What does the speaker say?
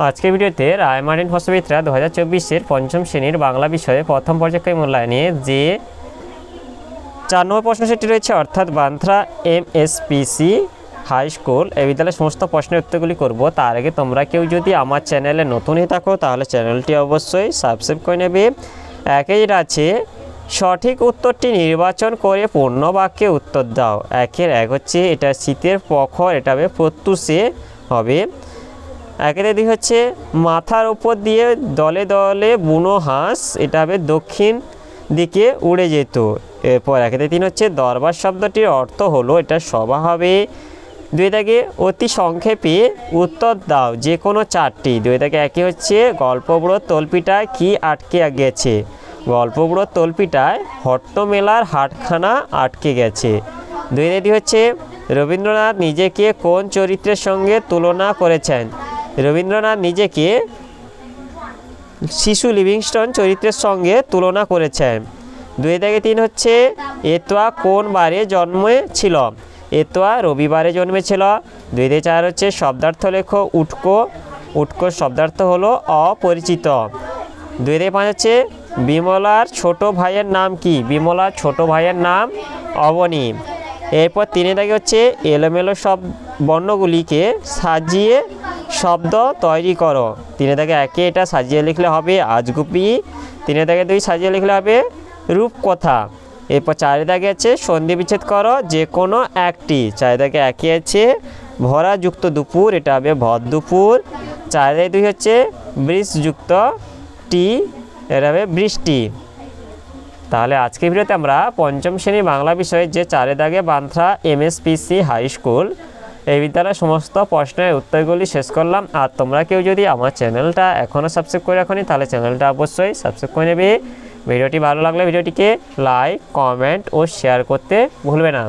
আজকের ভিডিওতে রায়মার্টিন হস্তমিত্রা 2024-এর পঞ্চম শ্রেণীর বাংলা বিষয়ে প্রথম পর্যায়ক্রমিক মূল্যায়নে যে 4 নম্বর প্রশ্ন সেটি রয়েছে, অর্থাৎ বান্দ্রা এমএসপিসি হাই স্কুল এই বিদ্যালয়ের সমস্ত প্রশ্নের উত্তরগুলি করব। তার আগে তোমরা কেউ যদি আমার চ্যানেলে নতুন হয়ে থাকো তাহলে চ্যানেলটি অবশ্যই সাবস্ক্রাইব করে নেবে। একের আছে সঠিক উত্তরটি নির্বাচন করে পূর্ণ বাক্যে উত্তর দাও। একের এক হচ্ছে এটা শীতের প্রখর, এটা হবে প্রত্যুষে হবে। একের দুই হচ্ছে মাথার উপর দিয়ে দলে দলে বুনো হাঁস, এটা হবে দক্ষিণ দিকে উড়ে যেত। এরপর একের তিন হচ্ছে দরবার শব্দটির অর্থ হলো, এটা সভা হবে। দুই থেকে অতি সংক্ষেপে উত্তর দাও যে কোনো চারটি। দুই থেকে একে হচ্ছে গল্পবুড়ো তলপিটায় কি আটকে গেছে। গল্পবুড়ো তলপিটায় হট্টমেলার হাটখানা আটকে গেছে। দুই থেকে হচ্ছে রবীন্দ্রনাথ নিজেকে কোন চরিত্রের সঙ্গে তুলনা করেছেন। রবীন্দ্রনাথ নিজেকে শিশু লিভিংস্টন চরিত্রের সঙ্গে তুলনা করেছেন। 2 থেকে 3 হচ্ছে এতোয়া কোন বারে জন্মেছিল। এতোয়া রবিবারে জন্মেছিল। 2 থেকে 4 হচ্ছে শব্দার্থ লেখো উটকো। উটকোর শব্দার্থ হলো অপরিচিত। 2 থেকে 5 হচ্ছে বিমলার ছোট ভাইয়ের নাম কি। বিমলার ছোট ভাইয়ের নাম অবনী। এরপর 3 থেকে হচ্ছে এলোমেলো সব বর্ণগুলিকে সাজিয়ে শব্দ তৈরি করো। 3 থেকে 1 এটা সাজিয়ে লিখলে হবে আজগুবি। 3 থেকে 2 সাজিয়ে লিখলে হবে রূপকথা। এরপর 4 থেকে আছে সন্ধি বিচ্ছেদ করো যে কোনো একটি। 4 থেকে 1 আছে ভরা যুক্ত দুপুর, এটা হবে ভর দুপুর। 4 থেকে 2 হচ্ছে বৃষযুক্ত টি, এটা হবে বৃষ্টি। তাহলে আজকের ভিডিওতে আমরা পঞ্চম শ্রেণীর বাংলা বিষয়ে যে 4 দাগে বান্দ্রা এমএসপিসি হাই স্কুল এই বিদ্যালয়ের সমস্ত প্রশ্নের উত্তরগুলি শেষ করলাম। আর তোমরা কেউ যদি আমার চ্যানেলটা এখনও সাবস্ক্রাইব করে রাখোনি তাহলে চ্যানেলটা অবশ্যই সাবস্ক্রাইব করে নেবে। ভিডিওটি ভালো লাগলে ভিডিওটিকে লাইক, কমেন্ট ও শেয়ার করতে ভুলবে না।